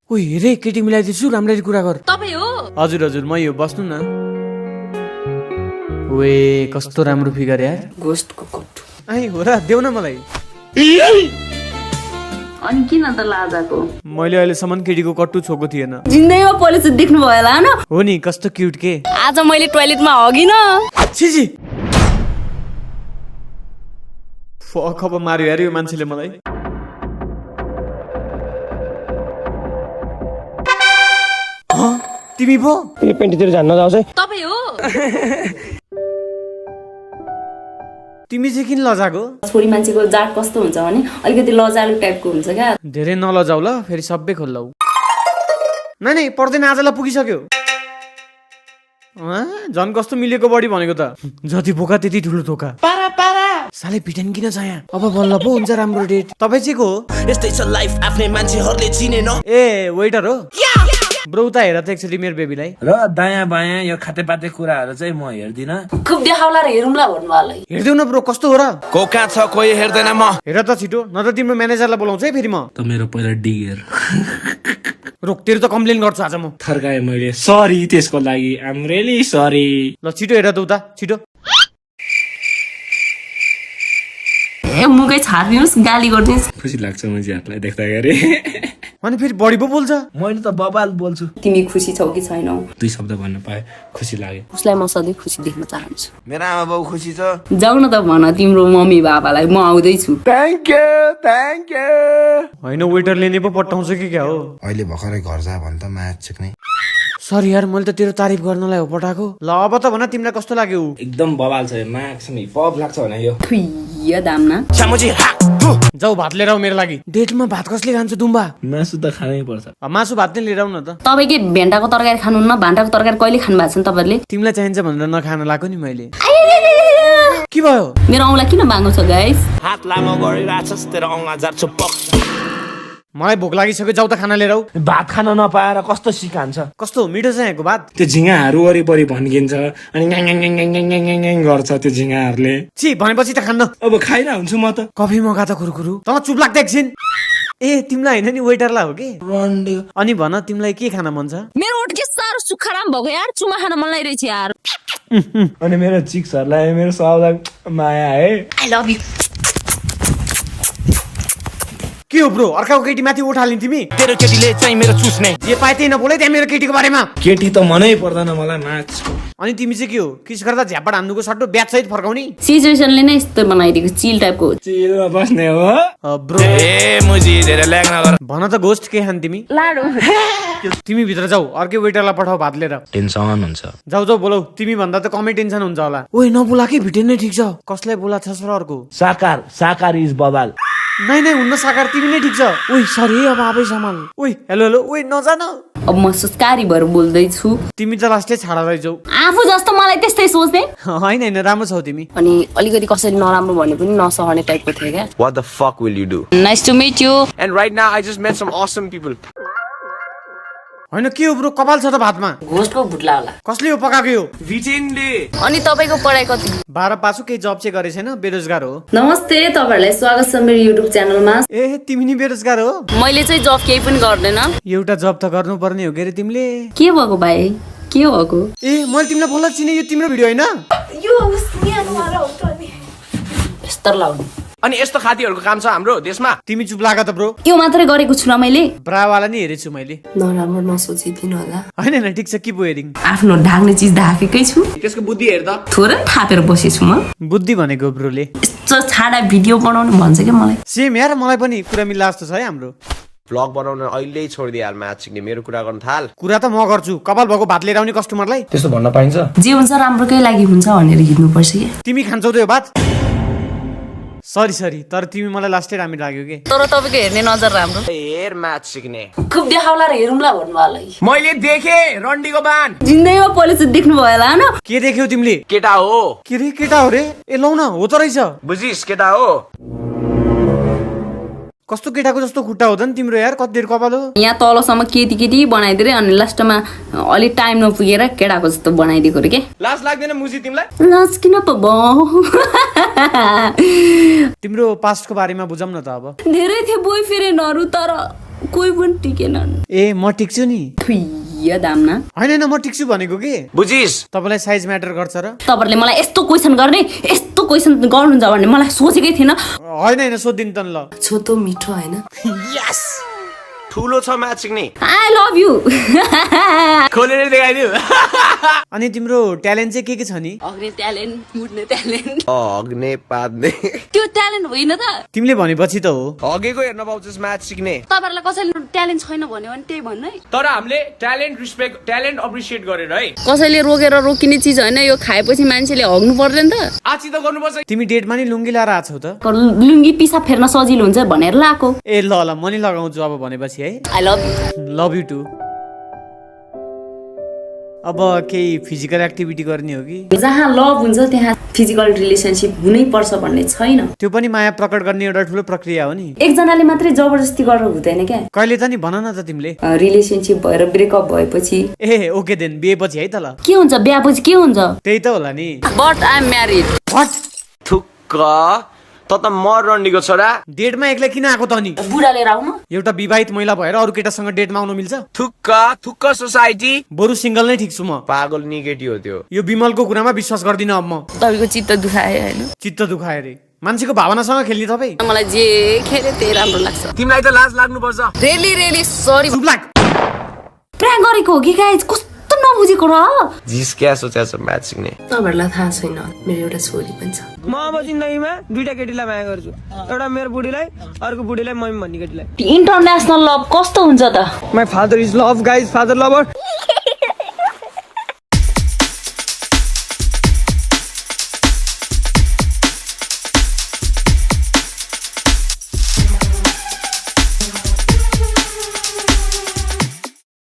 ओइ रे केटी मिलाइदिन्छु राम्ररी कुरा गर। तपाई हो? हजुर हजुर म यो बस्नु न। ओए कस्तो राम्रो फिगर यार। घोस्टको कट्टु। आइ हो र देऊ न मलाई। अनि किन त लाजाको? मैले अहिलेसम्म केटीको कट्टु छोको थिएन। जिन्दगीमा पहिले चाहिँ देख्नु भयो होला न? हो नि कस्तो क्युट के। आज मैले टोयलेटमा हगिन। छिछि फक अब मार्यो यार यो मान्छेले मलाई। तिमी पो यो पेन्टीतिर जान्न जाउँछ है। तपाई हो? तिमी चाहिँ किन लजाको? छोरी मान्छेको जात कस्तो हुन्छ भने अलिकति लजालु टाइपको हुन्छ क्या। धेरै नलजाउ ल फेरि सबै खोल्लाउ। नै पर्दैन आजलाई पुगिसक्यो। झन् कस्तो मिलेको बढी भनेको त। जति बोका त्यति ठुलो धोका। साले पिटन किन छ यहाँ? अब बल्ल पो हुन्छ राम्रो डेट। तपाई चाहिँ को हो? यस्तै छ लाइफ आफ्नै मान्छेहरूले चिनेन। ए वेटर हो? ब्रो उता हेर त एकचोटि मेरो बेबीलाई। र दायाँ बायाँ यो खातेपाते कुराहरू चाहिँ म हेर्दिन। खुब देखाउला र हेरौँला भन्नुवालै। हेर्देऊ न ब्रो कस्तो हो र? को कहाँ छ कोही हेर्दैन म। हेर त छिटो न त तिम्रो म्यानेजरलाई बोलाउँछ है फेरि म। त मेरो पहिला डिगेर रोक तेरो त कम्प्लेन गर्छु आज म। थर्काएँ मैले, सरी त्यसको लागि, आइम रियली सरी। ल छिटो हेर त उता छिटो। ए मुकै छाड्दिनुस् गाली गर्दिनुस्। खुसी लाग्छ मान्छेहरूलाई देख्दाखेरि। अनि फेरि बढी पो बोल्छ। मैले त बबाल बोल्छु। तिमी खुसी छौ कि छैनौ? 2 शब्द भन्न पाए खुसी लाग्यो। उसलाई म सधैँ खुसी देख्न चाहन्छु। मेरो आमा बाउ खुसी छ? जाउ न त भन तिम्रो मम्मी बाबालाई म आउँदैछु। Thank you. होइन वेटरले नै पो पट्टाउँछ कि क्या हो? अहिले भर्खरै घर जा भन् त म्याच सिक्ने। सरी यार मैले त तेरो तारिफ गर्नलाई हो पठाएको। ल अब त भन तिमीलाई कस्तो लाग्यो? एकदम बबाल छ, मार्क्समै पप लाग्छ भने यो। थुइया दामना। जाऊ भात लिएर आऊ मेरो लागि। डेटमा भात कसले खान्छ दुम्बा? मासु त खानै पर्छ। मासु भात नै लिएर आऊ न त। तपाईँ के भेन्डाको तरकारी खानुहुन्न? भान्टाको तरकारी कहिले खानु भएको छ नि तपाईँले? तिमीलाई चाहिन्छ भनेर नखान लाग्यो नि मैले। के भयो? मेरो औँला किन बाङ्गो छ गाइस? हात लामो गरिरहेछस् तेरो औँला जार्छु पक। मलाई भोक लागिसक्यो जाऊ त खाना लिएर आऊ। भात खान नपाएर कस्तो सिकान्छ। कस्तो मिठो छ यहाँको भात। त्यो झिँगाहरू वरिपरि भन्किन्छ अनि ग्याङ गर्छ त्यो झिँगाहरूले। छि भनेपछि त खान्न। अब खाइरह हुन्छु म त। कफी मगा त खुरुखुरु। तँ चुप लाग्दा एकछिन। ए तिमीलाई होइन नि वेटरलाई हो कि? अनि भन तिमीलाई के खान मन छ? मेरो ओठ के साह्रो सुक्खाराम भएको यार, चुमा खान मन लागिरहेछ यार। अनि मेरो चिक्सहरूलाई मेरो सबलाई माया है। I love you. के हो ब्रो अर्काको केटी माथि उठालिन् तिमी? तेरो केटीले चाहिँ मेरो चुस्ने। जे पाए त्यही नबोले त्यहाँ मेरो केटीको बारेमा। केटी त मनै पर्दैन मलाई मार्क्स। अनि तिमी चाहिँ के हो? किस गर्दा झ्यापड हान्नुको सट्टो ब्याच सहित फर्काउने? सिचुएसनले नै यस्तो बनाइदिएको चिल टाइपको। चिलमा बस्ने हो ब्रो। ए मुजी धेरै ल्याङ नगर। भन त गोस्ट के खान तिमी? लाडु। तिमी भित्र जाऊ अर्कै वेटरलाई पठाऊ भात लिएर। टेन्सन हुन्छ। जाऊ जाऊ बोलाऊ। तिमी भन्दा त कमै टेन्सन हुन्छ होला। ओइ नबोला कि भिटे नै ठिक छ। कसलाई बोला छस् र अर्को? साकार इज बबाल। नै हुन्न साकार तिमी नै ठिक छ। ओइ सरी अब आबै सम्हाल। ओइ हेलो हेलो ओइ नजान। अब म संस्कारी भएर बोल्दैछु। तिमी त लास्टै छाडा जाऊ। आफू जस्तो मलाई त्यस्तै सोच्ने। होइन राम्रो छौ तिमी। अनि अलिकति कसरी नराम्रो भने पनि नसहने टाइपको थियो क्या। What the fuck will you do? Nice to meet you. And right now, I just met some awesome people. होइन के हो ब्रो कपाल छ त भातमा? घोस्टको भुट्ला होला। कसले हो पकाएको यो? भिटिनले। अनि तपाईँको पढाइ कति? 12 पासु केही जब चाहिँ गरे छैन बेरोजगार हो। नमस्ते तपाईँहरूलाई स्वागत छ मेरो युट्युब च्यानलमा। ए तिमी नि बेरोजगार हो? मैले चाहिँ जब केही पनि गर्दैन। एउटा जब त गर्नुपर्ने हो के रे तिमीले? के भएको भाइ? के भएको? ए मैले तिमीलाई बोल्न चिने यो तिम्रो भिडियो होइन? यस्तो लाउनु। अनि यस्तो खातीहरूको काम छ हाम्रो देशमा। तिमी चुप लाग त ब्रो। यो मात्रै गरेको छु न मैले। ब्रावाला नि हेरेछु मैले। नराम्रो नसोचिदिनु होला। होइन ठिक छ किप वेयरिङ। आफ्नो ढाक्ने चिज ढाकेकै छु। त्यसको बुद्धि हेर त। थोरै थापेर बसेछु म। बुद्धि भनेको ब्रोले यस्तो छाडा भिडियो बनाउनु भन्छ क्या मलाई। सेम यार मलाई पनि कुरा मिल्ला जस्तो छ है हाम्रो। भ्लग बनाउन अहिले छोडिदिए यार म्याच सिक्ने मेरो कुरा गर्न थाल। कुरा त म गर्छु कपाल भएको भात लिएर आउने कस्टमरलाई। त्यस्तो भन्न पाइन्छ? जे हुन्छ राम्रोकै लागि हुन्छ भनेर हिँड्नुपर्छ कि। तिमी खान्छौ त यो भात? सरी तर तिमी मलाई लास्टै राम्रो लाग्यो के? तर तपाईँको हेर्ने नजर राम्रो। हेर म्याच सिक्ने। खुब देखाउला र हेरौँला भन्नुवालै। मैले देखे रन्डीको बान। जिन्दगीमा पहिले चाहिँ देख्नु भयो होला न? के देख्यौ तिमीले? केटा हो। के रे केटा हो रे? ए लौ न हो त रहेछ। बुझिस केटा हो। कस्तो केटाको जस्तो खुट्टा हो त नि तिम्रो यार कति देर कपाल हो। यहाँ तलसम्म केटी बनाइदिएर अनि लास्टमा अलि टाइम नपुगेर केटाको जस्तो बनाइदिएको रे के। लाज लाग्दैन मुजी तिमीलाई? लाज किन पो भयो? तिम्रो पास्टको बारेमा बुझाउँ न त अब। धेरै थिए बोयफ्रेन्डहरू तर कोही पनि टिकेनन् ए म टिक्छु नि थुइया दाम न होइन म टिक्छु भनेको के बुझिस तपाईँलाई साइज म्याटर गर्छ र तपाईँहरूले मलाई यस्तो क्वेसन गर्ने यस्तो क्वेसन गर्नुहुन्छ भन्ने मलाई सोचेकै थिएन होइन सोधिदिनु त ल छोतो मिठो होइन यस ठुलो छ म्याच सिक्ने आई लभ यु खोलेर देखाइदियो अनि तिम्रो ट्यालेन्ट चाहिँ के छ नि अग्ने ट्यालेन्ट मुड्ने ट्यालेन्ट हग्ने पाद्ने त्यो ट्यालेन्ट होइन त तिमीले भनेपछि त हो हगेको हेर्न पाउँछस् म्याच सिक्ने तपाईँहरूलाई कसैले ट्यालेन्ट छैन भन्यो भने त्यही भन्नु है तर हामीले ट्यालेन्ट अप्रिसिएट गरेर है कसैले रोकेर रोकिने चिज होइन यो खाएपछि मान्छेले हग्नु पर्दैन त आछि त गर्नुपर्छ तिमी डेटमा नि लुङ्गी लाएर आछौ त लुङ्गी पिसाब फेर्न सजिलो हुन्छ भनेर लाएको ए ल म नि लगाउँछु अब भनेपछि है I love you love you too अब केही फिजिकल एक्टिभिटी गर्ने हो कि जहाँ लभ हुन्छ त्यहाँ फिजिकल रिलेसनसिप हुनै पर्छ भन्ने छैन त्यो पनि माया प्रकट गर्ने एउटा ठुलो प्रक्रिया हो नि एकजनाले मात्रै जबरजस्ती गरेर हुँदैन क्या कहिले त नि भन न त तिमीले रिलेसनसिप भएर ब्रेकअप भएपछि ए ओके देन बिहेपछि है त ल के हुन्छ बिहापछि के हुन्छ त्यही त होला नि but I am married what थुक्क त मर रन्डीको छोरा डेटमा एक्लै किन आएको त नि बुढा लिएर आउनु एउटा विवाहित महिला भएर अरू केटासँग डेटमा आउन मिल्छ थुक्क सोसाइटी बरु सिंगल नै ठिक छु म पागल निगेटी हो त्यो यो विमलको कुरामा विश्वास गर्दिन अब म तपाईँको चित्त दुखाए होइन चित्त दुखाए रे मान्छेको भावनासँग खेल्ने तपाईँ मलाई जे खेले त्यही राम्रो लाग्छ तिमीलाई त लाज लाग्नुपर्छ रेली सरी चुप लाग प्र्याङ्क गरेको हो कि गाइज कस्तो नबुझेको र जिस क्या सोचेको छ म्याच सिक्ने तपाईँहरूलाई थाहा छैन मेरो एउटा छोरी पनि छ म अब जिन्दगीमा दुईटा केटीलाई माया गर्छु एउटा मेरो बुढीलाई अर्को बुढीलाई मम्मी भन्ने केटीलाई इन्टरनेसनल लभ कस्तो हुन्छ त my father is love guys father lover